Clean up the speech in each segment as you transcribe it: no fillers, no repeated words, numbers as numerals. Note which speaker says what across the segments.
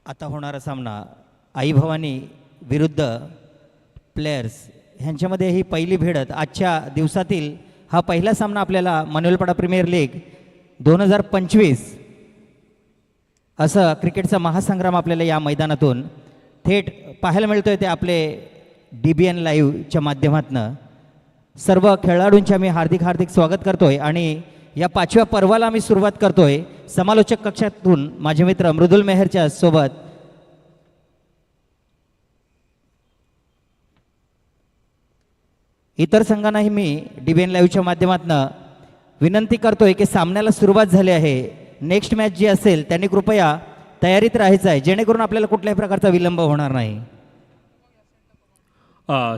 Speaker 1: आता होणारा सामना आई भवानी विरुद्ध प्लेयर्स ह्यांच्यामध्ये ही पहिली भिडत आजच्या दिवसातील हा पहिला सामना आपल्याला मनोलपाडा प्रीमियर लीग 2025 असं क्रिकेटचा महासंग्राम आपल्याला या मैदानातून थेट पाहायला मिळतोय ते आपले DBN लाईव्हच्या माध्यमातून सर्व खेळाडूंचे आम्ही हार्दिक स्वागत करतोय आणि या 5व्या पर्वाला आम्ही सुरुवात करतोय समालोचक कक्षातून माझे मित्र मृदुल मेहरच्या सोबत इतर संघांनाही मी DBN लाईव्हच्या माध्यमातून विनंती करतोय की सामन्याला सुरुवात झाली आहे. नेक्स्ट मॅच जी असेल त्यांनी कृपया तयारीत राहायचं आहे जेणेकरून आपल्याला कुठल्याही प्रकारचा विलंब होणार नाही.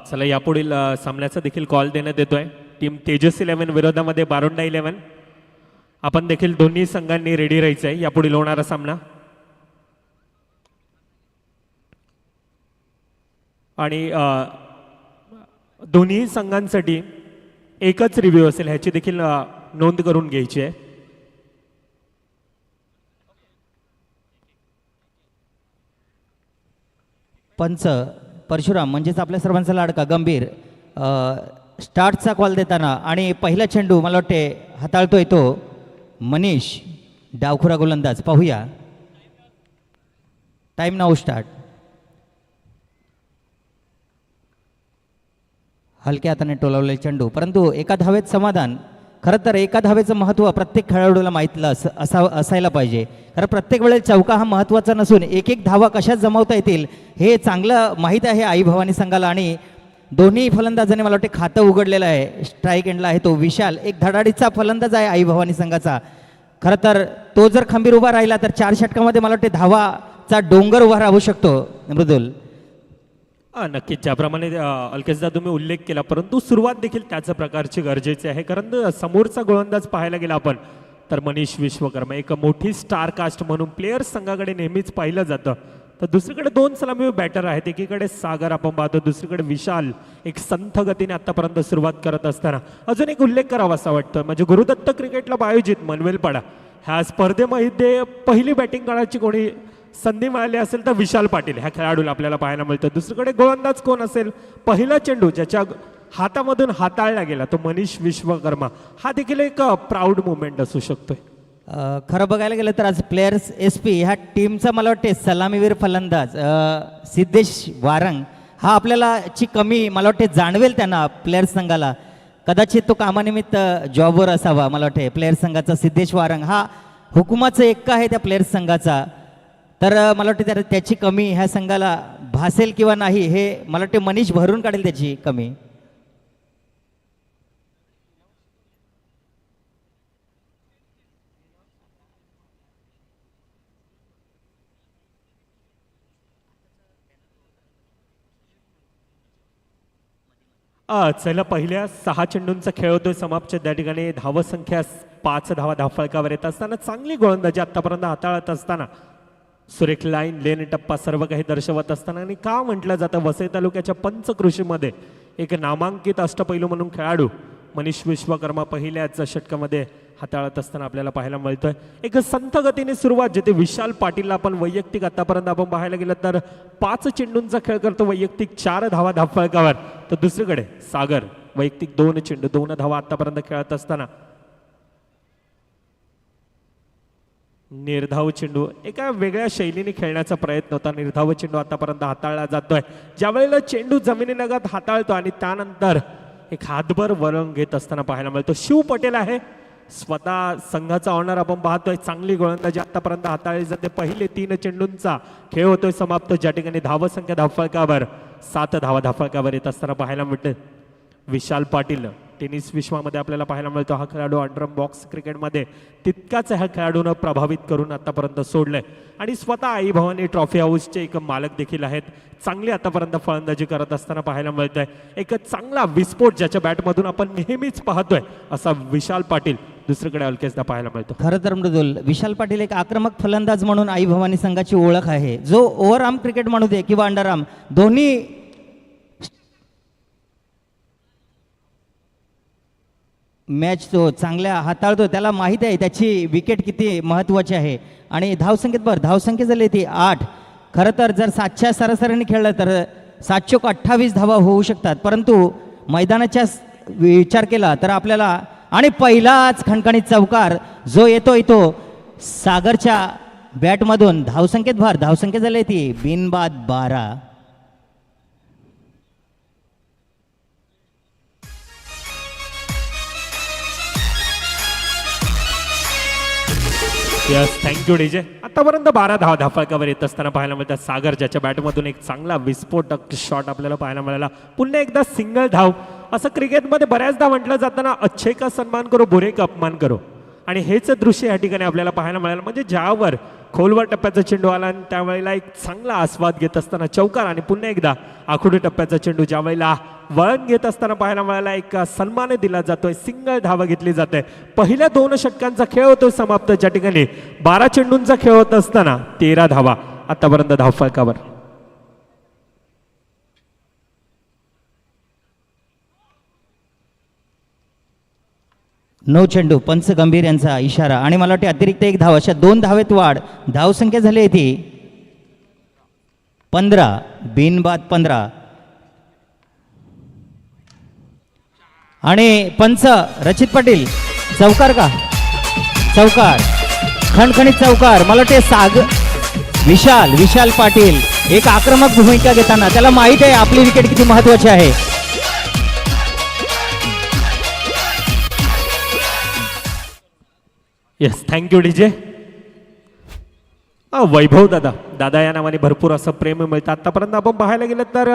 Speaker 2: चला यापुढील सामन्याचा देखील कॉल देण्यात येतोय. टीम तेजस 11 विरोधामध्ये बारोंडा 11. आपण देखील दोन्ही संघांनी रेडी राहायचं आहे यापुढील होणारा सामना. आणि दोन्ही संघांसाठी एकच रिव्ह्यू असेल ह्याची देखील नोंद करून घ्यायची आहे.
Speaker 1: पंच परशुराम म्हणजेच आपल्या सर्वांचा लाडका गंभीर स्टार्टचा कॉल देताना आणि पहिला चेंडू मला वाटते हाताळतोय तो मनीष डावखुरा गोलंदाज. पाहूया टाइम नाऊ स्टार्ट. हलक्या हाताने टोलावलेले चेंडू परंतु एका धावेत समाधान. खरं तर एका धावेचं महत्त्व प्रत्येक खेळाडूला माहीतलं असायला पाहिजे. कारण प्रत्येक वेळेस चौका हा महत्त्वाचा नसून एक एक धावा कशा जमवता येतील हे चांगलं माहीत आहे आई भवानी संघाला. आणि दोन्ही फलंदाजांनी मला वाटते खातं उघडलेलं आहे. स्ट्राईक एंडला आहे तो विशाल एक धडाडीचा फलंदाज आहे आई भवानी संघाचा. खरं तर तो जर खंबीर उभा राहिला तर 4 षटकामध्ये मला वाटते धावाचा डोंगर उभा राहू शकतो. मृदुल
Speaker 2: नक्कीच ज्याप्रमाणे अल्केशदा तुम्ही उल्लेख केला परंतु सुरुवात देखील त्याच प्रकारची गरजेची आहे. कारण समोरचा गोलंदाज पाहायला गेला आपण तर मनीष विश्वकर्मा एक मोठी स्टार कास्ट म्हणून प्लेयर्स संघाकडे नेहमीच पाहिलं जातं. तर दुसरीकडे 2 सलामी बॅटर आहेत. एकीकडे सागर आपण पाहतो दुसरीकडे विशाल एक संथ गतीने आतापर्यंत सुरुवात करत असताना अजून एक उल्लेख करावा असं वाटतं म्हणजे गुरुदत्त क्रिकेट क्लब आयोजित मनवेलपाडा ह्या स्पर्धेमध्ये पहिली बॅटिंग करायची कोणी संधी मिळाली असेल तर विशाल पाटील ह्या खेळाडूला आपल्याला पाहायला मिळतं. दुसरीकडे गोलंदाज कोण असेल पहिला चेंडू ज्याच्या हातामधून हाताळला गेला तो मनीष विश्वकर्मा. हा देखील एक प्राऊड मुवमेंट असू शकतोय.
Speaker 1: खरं बघायला गेलं तर आज प्लेयर्स SP ह्या टीमचा मला वाटते सलामीवीर फलंदाज सिद्धेश वारंग हा आपल्याला ची कमी मला वाटते जाणवेल त्यांना प्लेयर्स संघाला. कदाचित तो कामानिमित्त जॉबवर असावा. मला वाटते प्लेयर्स संघाचा सिद्धेश वारंग हा हुकुमाचा एक्का आहे त्या प्लेयर्स संघाचा. तर मला वाटते त्याची कमी ह्या संघाला भासेल किंवा नाही हे मला वाटते मनीष भरून काढेल त्याची कमी.
Speaker 2: चला पहिल्या 6 चेंडूंचा खेळ होतोय समाप्त. त्या ठिकाणी धावसंख्या 5 धावा धावफलकावर येत असताना चांगली गोलंदाजी आतापर्यंत हाताळत असताना सुरेख लाईन लेन टप्पा सर्व काही दर्शवत असताना आणि का म्हटलं जातं वसई तालुक्याच्या पंचकृषीमध्ये एक नामांकित अष्टपैलू म्हणून खेळाडू मनीष विश्वकर्मा पहिल्याच षटकामध्ये हाताळत असताना आपल्याला पाहायला मिळतोय. एक संथ गतीने सुरुवात जिथे विशाल पाटीलला आपण वैयक्तिक आतापर्यंत आपण पाहायला गेलं तर 5 चेंडूंचा खेळ करतो वैयक्तिक 4 धावा धावफलकावर. तर दुसरीकडे सागर वैयक्तिक 2 चेंडू 2 धावा आतापर्यंत खेळत असताना निर्धाव चेंडू एका वेगळ्या शैलीने खेळण्याचा प्रयत्न होता. निर्धाव चेंडू आतापर्यंत हाताळला जातोय. ज्या वेळेला चेंडू जमिनीलगत हाताळतो आणि त्यानंतर एक हातभर वळण घेत असताना पाहायला मिळतो. शिव पटेल आहे स्वतः संघाचा ऑनर आपण पाहतोय. चांगली गोलंदाजी आतापर्यंत हाताळली जाते. पहिले 3 चेंडूंचा खेळ होतोय समाप्त ज्या ठिकाणी धावसंख्या धावफलकावर 7 धावा धावफलकावर येत असताना पाहायला मिळते. विशाल पाटील टेनिस विश्वामध्ये आपल्याला पाहायला मिळतो. हा खेळाडू अंडरम बॉक्स क्रिकेटमध्ये तितकाच ह्या खेळाडूनं प्रभावित करून आतापर्यंत सोडलंय आणि स्वतः आई भवानी ट्रॉफी हाऊसचे एक मालक देखील आहेत. चांगली आतापर्यंत फलंदाजी करत असताना पाहायला मिळतंय. एक चांगला विस्फोट ज्याच्या बॅटमधून आपण नेहमीच पाहतोय असा विशाल पाटील दुसरीकडे अल्केशदा पाहायला मिळतो.
Speaker 1: खरं तर मृदुल विशाल पाटील एक आक्रमक फलंदाज म्हणून आई भवानी संघाची ओळख आहे. जो ओव्हरआर्म क्रिकेट म्हणू दे किंवा अंडरआर्म दोन्ही मॅच तो चांगल्या हाताळतो. त्याला माहीत आहे त्याची विकेट किती महत्त्वाची आहे. आणि धावसंख्येत धावसंख्या झाली ती 8 खरं तर जर 7च्या सरासरीने खेळलं तर 728 धावा होऊ शकतात, परंतु मैदानाच्या विचार केला तर आपल्याला आणि पहिलाच खणखणीत चौकार जो येतोय तो सागरच्या बॅटमधून धावसंख्येत भर. धावसंख्या झाली ती बिनबाद 12.
Speaker 2: Yes, thank you DJ. आतापर्यंत 12 धावा धाफळकावर येत असताना पाहायला मिळतात. सागर ज्याच्या बॅटमधून एक चांगला विस्फोटक शॉट आपल्याला पाहायला मिळाला. पुन्हा एकदा सिंगल धाव. असं क्रिकेटमध्ये बऱ्याचदा म्हटलं जाताना अच्छे का सन्मान करो बुरे का अपमान करो, आणि हेच दृश्य या ठिकाणी आपल्याला पाहायला मिळालं. म्हणजे ज्यावर खोलवर टप्प्याचा चेंडू आला आणि त्यावेळेला एक चांगला आस्वाद घेत असताना चौकार, आणि पुन्हा एकदा आखुडी टप्प्याचा चेंडू ज्या वेळेला वळण घेत असताना पाहायला मिळाला एक सन्मान दिला जातोय, सिंगल धावा घेतली जाते. पहिल्या 2 षटकांचा खेळ होतोय समाप्त, ज्या ठिकाणी 12 चेंडूंचा खेळ होत असताना 13 धावा आतापर्यंत धावफलकावर.
Speaker 1: नो चेंडू, पंच गंभीर यांचा इशारा, आणि मला वाटते अतिरिक्त 1 धाव. अशा 2 धावेत वाढ. धावसंख्या झाली आहे ती 15, बिनबाद 15. आणि पंच रचित पाटील, चौकार का? चौकार, खणखणीत चौकार. मला वाटते विशाल पाटील एक आक्रमक भूमिका घेताना त्याला माहित आहे आपली विकेट किती महत्वाची आहे.
Speaker 2: Yes, thank you DJ. वैभव दादा या नावाने भरपूर असं प्रेम मिळतं. आतापर्यंत आपण पाहायला गेलं तर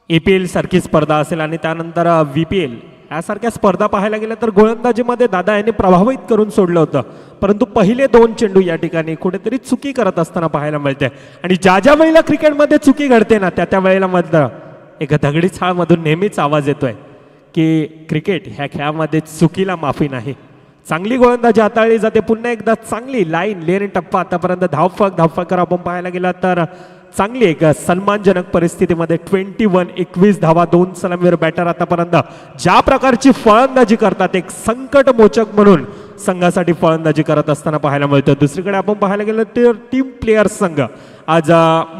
Speaker 2: APL सारखी स्पर्धा असेल आणि त्यानंतर VPL यासारख्या स्पर्धा पाहायला गेल्या तर गोलंदाजीमध्ये दादा यांनी प्रभावित करून सोडलं होतं, परंतु पहिले 2 चेंडू या ठिकाणी कुठेतरी चुकी करत असताना पाहायला मिळते. आणि ज्या वेळेला क्रिकेटमध्ये चुकी घडते ना त्या वेळेला मधलं एका दगडी छाळमधून नेहमीच आवाज येतोय की क्रिकेट ह्या खेळामध्ये चुकीला माफी नाही. चांगली गोलंदाजी हाताळली जाते. पुन्हा एकदा चांगली लाईन लेन टप्पा आतापर्यंत धावफलकर आपण पाहायला गेला तर चांगली एक सन्मानजनक परिस्थितीमध्ये 21 धावा 2 सलामीवर बॅटर आतापर्यंत ज्या प्रकारची फलंदाजी करतात, एक संकटमोचक म्हणून संघासाठी फलंदाजी करत असताना पाहायला मिळतं. दुसरीकडे आपण पाहायला गेलं तर टीम प्लेयर्स संघ आज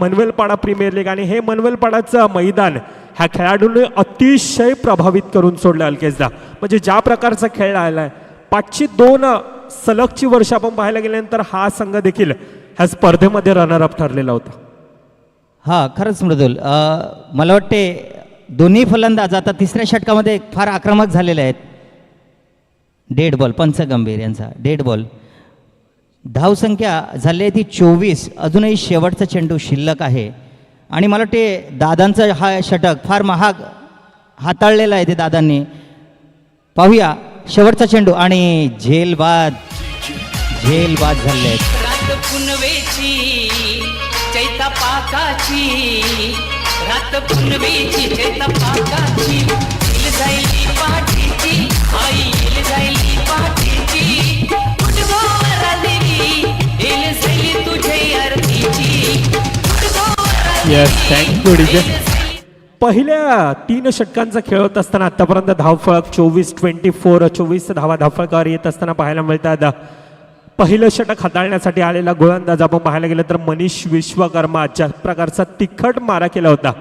Speaker 2: मनवेलपाडा प्रीमियर लीग, आणि हे मनवेलपाडाचं मैदान ह्या खेळाडूंनी अतिशय प्रभावित करून सोडलं अल्केशदा. म्हणजे ज्या प्रकारचा खेळ आलाय 502 सलगची वर्ष आपण पाहायला गेल्यानंतर हा संघ देखील ह्या स्पर्धेमध्ये रनरअप ठरलेला होता.
Speaker 1: हां, खरंच मृदुल. मला वाटते दोन्ही फलंदाज आता 3ऱ्या षटकामध्ये फार आक्रमक झालेले आहेत. डेड बॉल, पंच गंभीर यांचा डेड बॉल. धावसंख्या झाली आहे ती 24. अजूनही शेवटचा चेंडू शिल्लक आहे, आणि मला वाटते दादांचं हा षटक फार महाग हाताळलेलं आहे ते दादांनी. पाहूया शेवटचा चेंडू, आणि झेलबाद झाले आहेत.
Speaker 3: रात पुनवेची चैता पाकाची, रात पुनवेची चैता पाकाची, येल जायली पहाटेची, आई येल जायली पहाटेची, फुटबॉल आलेली येल जायली तुझे आरतीची, फुटबॉल
Speaker 2: येस, थँक्यू डीजे. पहिल्या 3 षटकांचा खेळ होत असताना आतापर्यंत धावफलक 24 धावा धावफलकावर येत असताना पाहायला मिळतात. पहिलं षटक हाताळण्यासाठी आलेला गोलंदाज आपण पाहायला गेलं तर मनीष विश्वकर्मा ज्या प्रकारचा तिखट मारा केला होता.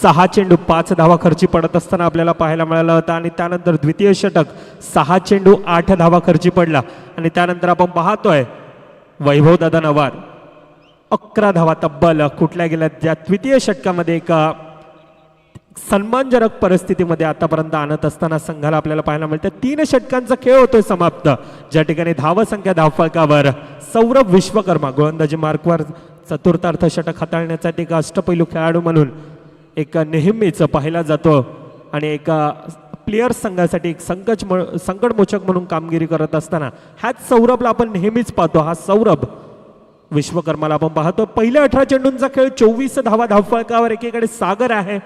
Speaker 2: 6 चेंडू 5 धावा खर्ची पडत असताना आपल्याला पाहायला मिळाला होता. आणि त्यानंतर द्वितीय षटक 6 चेंडू 8 धावा खर्ची पडला. आणि त्यानंतर आपण पाहतोय वैभवदादा नवार 11 धावा तब्बल कुठल्या गेल्या. त्या द्वितीय षटकामध्ये एक सन्मानजनक परिस्थितीमध्ये आतापर्यंत आणत असताना संघाला आपल्याला पाहायला मिळतं. 3 षटकांचा खेळ होतोय समाप्त, ज्या ठिकाणी धावसंख्या धावफलकावर सौरभ विश्वकर्मा गोलंदाजी मार्कवर चतुर्थार्थ षटक हाताळण्यासाठी एक अष्टपैलू खेळाडू म्हणून एक नेहमीच पाहिला जातो, आणि एक प्लेयर्स संघासाठी एक संकटमोचक म्हणून कामगिरी करत असताना ह्याच सौरभला आपण नेहमीच पाहतो. हा सौरभ विश्वकर्माला आपण पाहतो. पहिल्या 18 चेंडूंचा खेळ 24 धावा धावफलकावर. एकीकडे सागर आहे,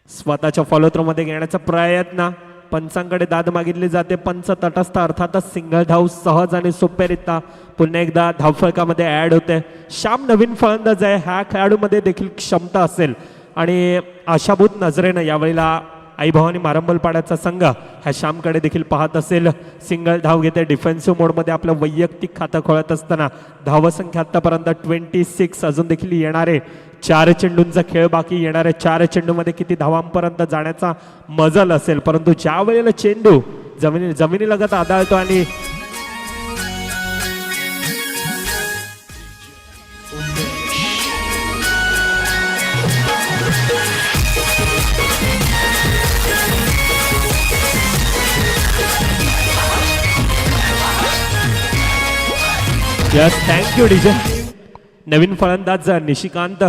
Speaker 2: स्वतःच्या फॉलोथ्रोमध्ये घेण्याचा प्रयत्न, पंचांकडे दाद मागितली जाते. पंच तटस्थ, अर्थातच सिंगल धाव सहज आणि सोप्यारित्या पुन्हा एकदा धावफलकामध्ये ऍड होते. श्याम नवीन फलंदाज आहे, ह्या खेळाडूमध्ये देखील क्षमता असेल आणि आशाभूत नजरेनं यावेळेला आई भवानी मारंबलपाड्याचा संघ ह्या श्यामकडे देखील पाहत असेल. सिंगल धाव घेते डिफेन्सिव्ह मोडमध्ये आपलं वैयक्तिक खातं खोळत असताना धावसंख्या आतापर्यंत 26. अजून देखील येणारे 4 चेंडूंचा खेळ बाकी. येणाऱ्या 4 चेंडूमध्ये किती धावांपर्यंत जाण्याचा मजल असेल, परंतु ज्या वेळेला चेंडू जमिनीलगत आदळतो आणि यस, थँक्यू डीजे. नवीन फलंदाज निशिकांत.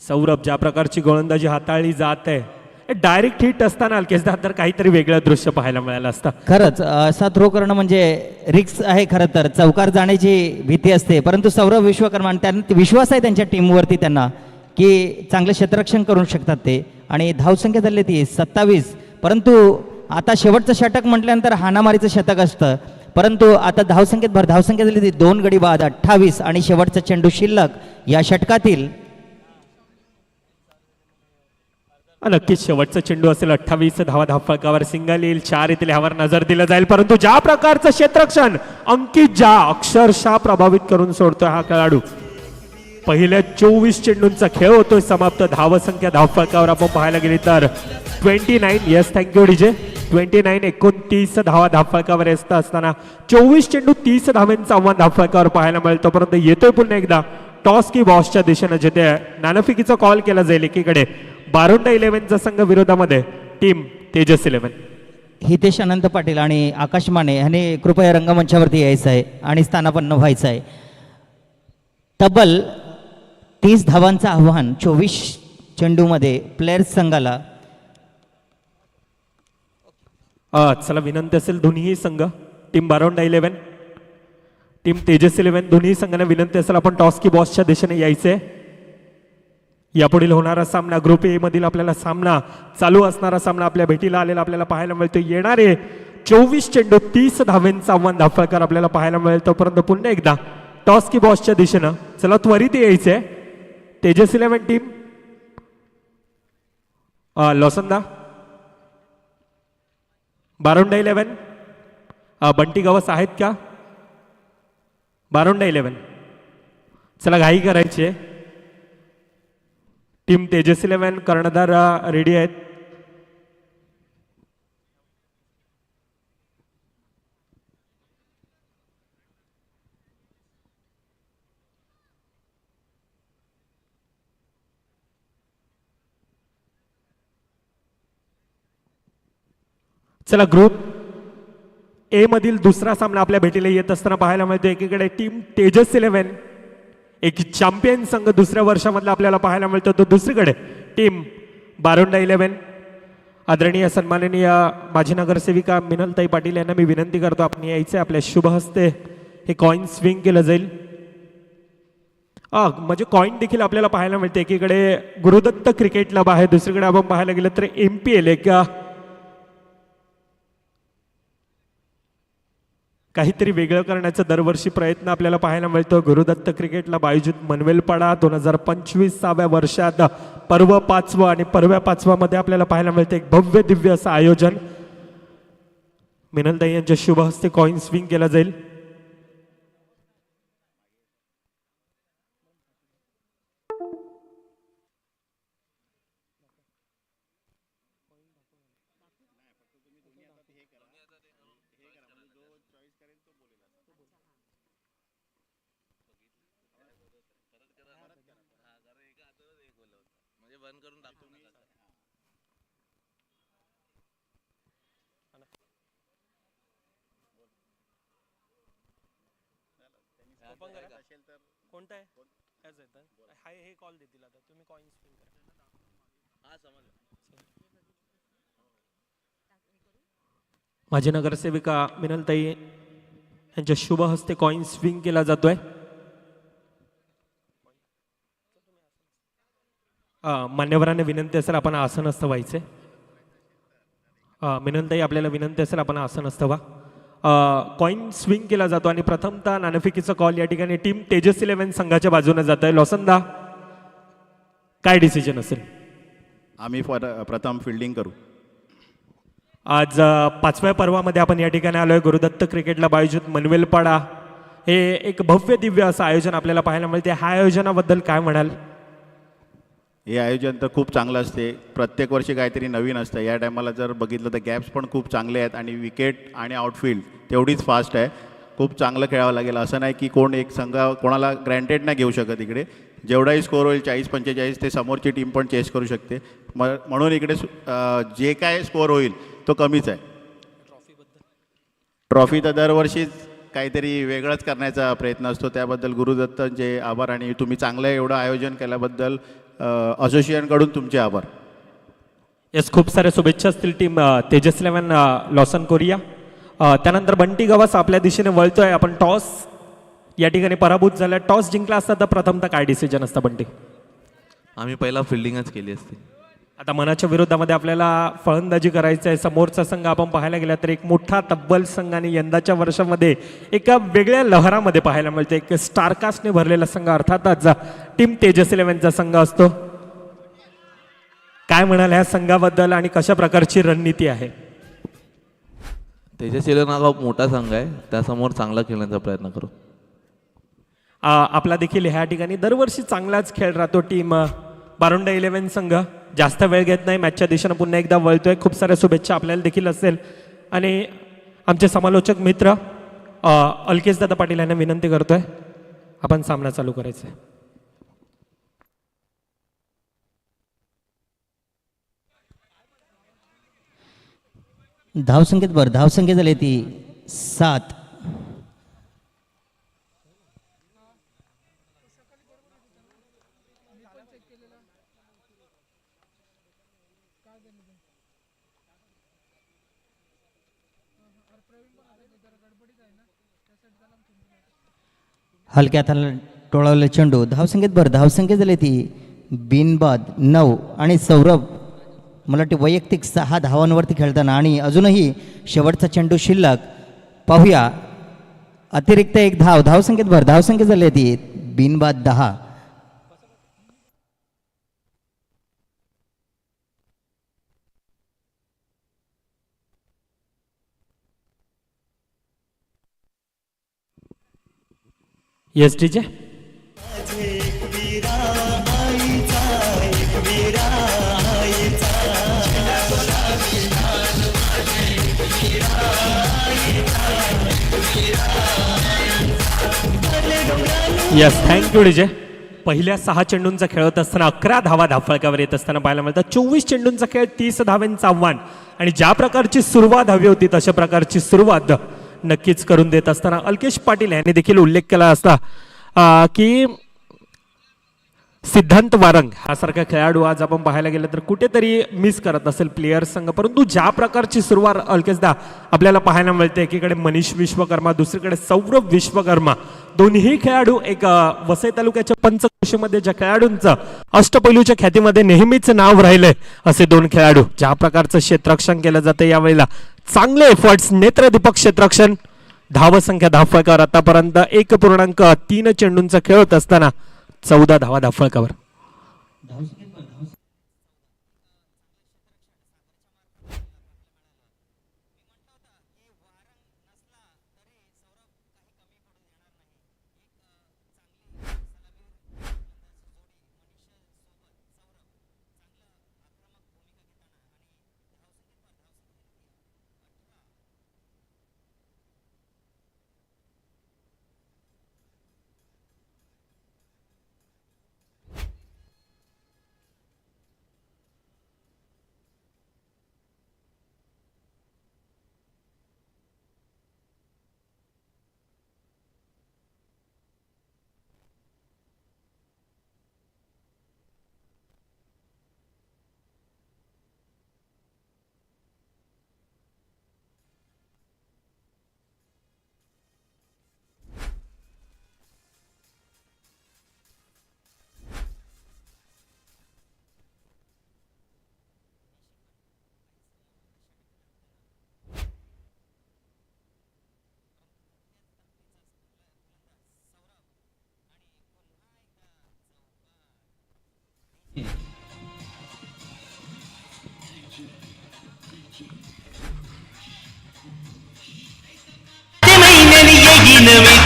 Speaker 2: सौरभ ज्या प्रकारची गोलंदाजी हाताळली जात आहे, डायरेक्ट हिट असताना अलकेशदा तर काहीतरी वेगळं दृश्य पाहायला मिळालं असतं.
Speaker 1: खरंच असा थ्रो करणं म्हणजे रिक्स आहे. खरं तर चौकार जाण्याची भीती असते, परंतु सौरभ विश्वकर्मा त्यांना विश्वास आहे त्यांच्या टीमवरती त्यांना की चांगलं क्षेत्ररक्षण करू शकतात ते. आणि धावसंख्या झाली ती 27. परंतु आता शेवटचं षटक म्हटल्यानंतर हाणामारीचं शतक असतं, परंतु आता धावसंख्येत धावसंख्या झाली ती 2 गडी बाद 28 आणि शेवटचा चेंडू शिल्लक या षटकातील.
Speaker 2: नक्कीच शेवटचा चेंडू असेल. 28 धावा धावफलकावर सिंगल येईल. 4 येथील ह्यावर नजर दिलं जाईल, परंतु ज्या प्रकारचं क्षेत्ररक्षण अंकित ज्या अक्षरशः प्रभावित करून सोडतोय हा खेळाडू. पहिल्या 24 चेंडूंचा खेळ होतोय समाप्त. धावसंख्या धावफलकावर आपण पाहायला गेली तर 29. Yes, thank you DJ. 29 धावा धावफलकावर असताना 24 चेंडू 30 धावांचं आव्हान धावफलकावर पाहायला मिळतो. परंतु येतोय पुन्हा एकदा टॉस की बॉसच्या दिशेनं, जिथे नाणेफेकीचा कॉल केला जाईल. एकीकडे बारोंडा 11चा संघ विरोधामध्ये टीम तेजस 11.
Speaker 1: हितेश अनंत पाटील आणि आकाश माने ह्यांनी कृपया रंगमंचावरती यायचं आहे आणि स्थानापन्न व्हायचं आहे. तब्बल 30 धावांचं आव्हान 24 चेंडूमध्ये प्लेयर्स संघाला.
Speaker 2: चला, विनंती असेल दोन्ही संघ, टीम बारोंडा 11, टीम तेजस 11, दोन्ही संघांना विनंती असेल आपण टॉस की बॉसच्या दिशेने यायचे. यापुढील होणारा सामना ग्रुप ए मधील आपल्याला सामना चालू असणारा सामना आपल्या भेटीला आलेला आपल्याला पाहायला मिळतो. येणारे 24 चेंडू 30 धावांचं आव्हान धावफलकावर आपल्याला पाहायला मिळतो. परंतु पुन्हा एकदा टॉस की बॉसच्या दिशेनं चला त्वरित यायचंय. तेजस 11 टीम लोसंदा, बारोंडा 11, बंटी गवस आहेत का? बारोंडा 11, चला घाई करायची आहे. टीम तेजस 11 कर्णधार रेडी आहेत. चला, ग्रुप ए मधील दुसरा सामना आपल्या भेटीला येत असताना पाहायला मिळतो. एकीकडे टीम तेजस 11, एक चॅम्पियन संघ दुसऱ्या वर्षामधला आपल्याला पाहायला मिळतो, तर दुसरीकडे टीम बारोंडा 11. आदरणीय सन्माननीय माजी नगरसेविका मिनलताई पाटील यांना मी विनंती करतो आपण यायचे. आपल्या शुभ हस्ते हे कॉइन स्विंग केलं जाईल. म्हणजे कॉइन देखील आपल्याला पाहायला मिळते. एकीकडे गुरुदत्त क्रिकेट क्लब आहे, दुसरीकडे आपण पाहायला गेलं तर MPL एक काहीतरी वेगळं करण्याचा दरवर्षी प्रयत्न आपल्याला पाहायला मिळतो. गुरुदत्त क्रिकेटला आयोजित मनवेलपाडा 2025व्या वर्षात पर्व 5वं आणि पर्व्या 5व्यामध्ये आपल्याला पाहायला मिळते एक भव्य दिव्य असं आयोजन. मिनलताई यांच्या शुभ हस्ते कॉइन स्विंग केला जाईल. कोणता आहे? हाय, हे कॉल देतील आता. तुम्ही कॉइन स्पिन करा. हा, समजलं. माझी नगरसेविका मिनलताई यांच्या शुभ हस्ते कॉइन स्विंग केला जातोय. मान्यवरांना विनंती असेल आपण आसनस्थ व्हायचे. मिनलताई आपल्याला विनंती असेल आपण आसनस्थ व्हा. कॉइन स्विंग केला जातो आणि प्रथमतः नाणेफेकीचा कॉल या ठिकाणी टीम तेजस 11 संघाच्या बाजूने जात आहे. लोसंदा काय डिसिजन असेल?
Speaker 4: आम्ही प्रथम फिल्डिंग करू.
Speaker 2: आज 5व्या पर्वामध्ये आपण या ठिकाणी आलोय. गुरुदत्त क्रिकेटला आयोजित मनवेलपाडा हे एक भव्य दिव्य असं आयोजन आपल्याला पाहायला मिळते. ह्या आयोजनाबद्दल काय म्हणाल?
Speaker 4: हे आयोजन तर खूप चांगलं असते. प्रत्येक वर्षी काहीतरी नवीन असतं. या टायमाला जर बघितलं तर गॅप्स पण खूप चांगले आहेत आणि विकेट आणि आउटफील्ड तेवढीच फास्ट आहे. खूप चांगलं खेळावं लागेल. असं नाही की कोण एक संघ कोणाला ग्रँटेड नाही घेऊ शकत. इकडे जेवढाही स्कोर होईल 40-45 ते समोरची टीम पण चेस करू शकते. म्हणून इकडे जे काय स्कोर होईल तो कमीच आहे. ट्रॉफी तर दरवर्षीच काहीतरी वेगळंच करण्याचा प्रयत्न असतो. त्याबद्दल गुरुदत्तांचे आभार आणि तुम्ही चांगलं एवढं आयोजन केल्याबद्दल असोसिएशनकडून तुमचे आभार.
Speaker 2: येस, खूप साऱ्या शुभेच्छा असतील टीम तेजस 11 लॉसन कोरिया. त्यानंतर बंटी गवास आपल्या दिशेने वळतोय. आपण टॉस या ठिकाणी पराभूत झाला. टॉस जिंकला असता तर प्रथमतः काय डिसिजन असतं बंटी?
Speaker 5: आम्ही पहिला फिल्डिंगच केली असती.
Speaker 2: आता मनाच्या विरोधामध्ये आपल्याला फलंदाजी करायचं आहे. समोरचा संघ आपण पाहायला गेला तर एक मोठा तब्बल संघ आणि यंदाच्या वर्षामध्ये एका वेगळ्या लहरामध्ये पाहायला मिळते. एक स्टारकास्टने भरलेला संघ अर्थातच टीम तेजस 11चा संघ असतो. काय म्हणाल ह्या संघाबद्दल आणि कशा प्रकारची रणनीती आहे?
Speaker 5: तेजस 11 हा मोठा संघ आहे. त्यासमोर चांगला खेळण्याचा प्रयत्न करू.
Speaker 2: आपला देखील ह्या ठिकाणी दरवर्षी चांगलाच खेळ राहतो. टीम बारोंडा 11 संघ जास्त वेळ घेत नाही. मॅचच्या दिशेनं पुन्हा एकदा वळतोय. खूप साऱ्या शुभेच्छा आपल्याला देखील असेल. आणि आमचे समालोचक मित्र अल्केश दादा पाटील यांना विनंती करतोय आपण सामना चालू करायचा आहे.
Speaker 1: धावसंख्येत झाली ती 7. हलक्या हाताला टोळवले चेंडू. धावसंख्येत झाली ती बिनबाद 9 आणि सौरभ मला वाटते वैयक्तिक 6 धावांवरती खेळताना आणि अजूनही शेवटचा चेंडू शिल्लक. पाहूया अतिरिक्त एक धावसंख्येत झाली ती बिनबाद 10.
Speaker 2: Yes TJ. Yes, thank you DJ. पहिल्या 6 चेंडूंचा खेळ होत असताना 11 धावा धावफलकावर येत असताना पाहायला मिळतात. 24 चेंडूंचा खेळ 30 धावांचं आव्हान आणि ज्या प्रकारची सुरुवात हवी होती तशा प्रकारची सुरुवात नक्कीच करून देत असताना अल्केश पाटील यांनी देखील उल्लेख केला असता की सिद्धांत वारंग ह्यासारखा खेळाडू आज आपण पाहायला गेलं तर कुठेतरी मिस करत असेल प्लेयर संघ. परंतु ज्या प्रकारची सुरुवात अल्केशदा आपल्याला पाहायला मिळते, एकीकडे मनीष विश्वकर्मा, दुसरीकडे सौरभ विश्वकर्मा, दोन्ही खेळाडू एक वसई तालुक्याच्या पंचक्रोशीमध्ये ज्या खेळाडूंचं अष्टपैलूच्या ख्यातीमध्ये नेहमीच नाव राहिलंय असे 2 खेळाडू. ज्या प्रकारचं क्षेत्ररक्षण केलं जातं यावेळेला चांगले एफर्ट्स. नेत्रदीपक क्षेत्ररक्षण. धावसंख्या धावफलकावर आतापर्यंत 1.3 चेंडूंचा खेळ होत असताना 14 धावा धावफलकावर.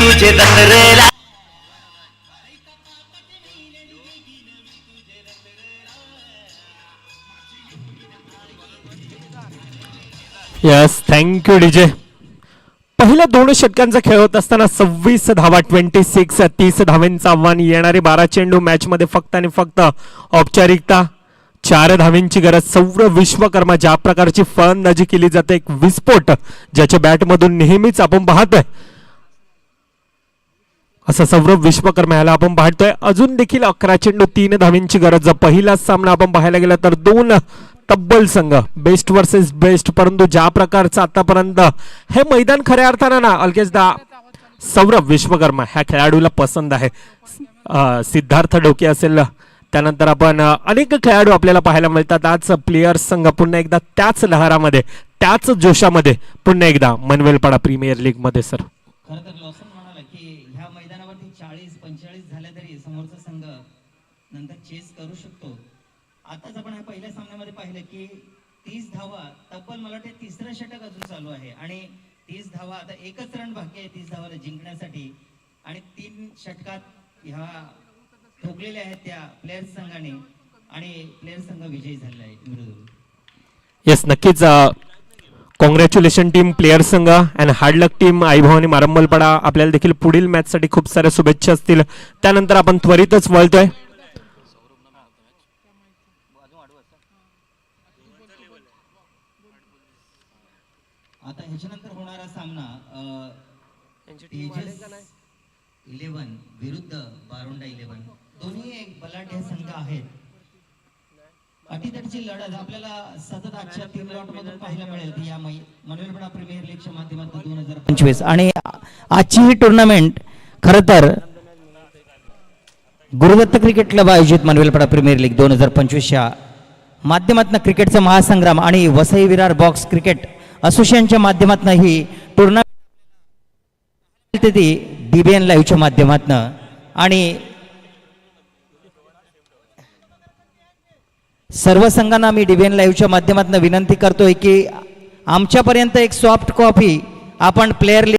Speaker 3: तुझे रंग रे
Speaker 2: यस थँक्यू डीजे. पहिल्या 2 षटकांचा खेळ होत असताना 26 धावा 26 30 धावांचं आव्हान. येणारे 12 चेंडू मॅच मध्ये फक्त आणि फक्त औपचारिकता. 4 धावांची गरज. सौरभ विश्वकर्मा ज्या प्रकारची फलंदाजी केली जाते, एक विस्फोट ज्याच्या बॅटमधून नेहमीच आपण पाहतोय, असं सौरभ विश्वकर्मा याला आपण पाहतोय. अजून देखील 11 चेंडू 3 धावांची गरज. पहिलाच सामना आपण पाहायला गेला तर 2 तब्बल संघ बेस्ट वर्सेस बेस्ट, परंतु ज्या प्रकारचं आतापर्यंत हे मैदान खऱ्या अर्थानं ना अलकेश दा सौरभ विश्वकर्मा ह्या खेळाडूला पसंत आहे. सिद्धार्थ डोके असेल, त्यानंतर आपण अनेक खेळाडू आपल्याला पाहायला मिळतात. आज प्लेयर्स संघ पुन्हा एकदा त्याच लहरामध्ये त्याच जोशामध्ये पुन्हा एकदा मनवेलपाडा प्रीमियर लीग मध्ये. सर
Speaker 1: खरं तर लॉसन म्हणाला की ह्या मैदानावरती 40-45 झाले तरी समोरचा संघ नंतर चेस करू शकतो. आताच आपण ह्या पहिल्या सामन्यामध्ये पाहिलं की 30 धावा तब्बल मला वाटते 3रं षटक अजून चालू आहे आणि 30 धावा आता एकच रन बाकी आहे 30 धावाला जिंकण्यासाठी आणि 3 षटकात ह्या ठोकलेल्या आहेत त्या प्लेयर्स संघाने आणि प्लेयर्स संघ विजयी झालेला आहे. मृदुल
Speaker 2: येस नक्कीच. कॉंग्रॅच्युलेशन टीम प्लेयर संघ अँड हार्ड लक टीम आई भवानी मारंबलपाडा. आपल्याला देखील पुढील मॅच साठी खूप साऱ्या शुभेच्छा असतील. त्यानंतर आपण त्वरितच वळतोय
Speaker 1: आता ह्याच्यानंतर होणारा सामना 11 विरुद्ध बारोंडा 11. दोन्ही एक बलाढ्य संघ आहेत. अटीतटीची लढत आपल्याला सतत आजच्या 3 लॉट मधून पाहायला मिळेल ती या मनवेलपाडा प्रीमियर लीगच्या माध्यमातून 2025 आणि आजची ही टुर्नामेंट खरं तर गुरुदत्त क्रिकेट क्लब आयोजित मनवेलपाडा प्रीमियर लीग 2025च्या माध्यमातून क्रिकेटचा महासंग्राम आणि वसई विरार बॉक्स क्रिकेट असोसिएशनच्या माध्यमातून ही टुर्नामेंट ती DBN लाईव्हच्या माध्यमातून. आणि सर्व संघांना मी DBN लाईव्हच्या माध्यमातून विनंती करतोय की आमच्यापर्यंत एक सॉफ्ट कॉपी आपण प्लेयर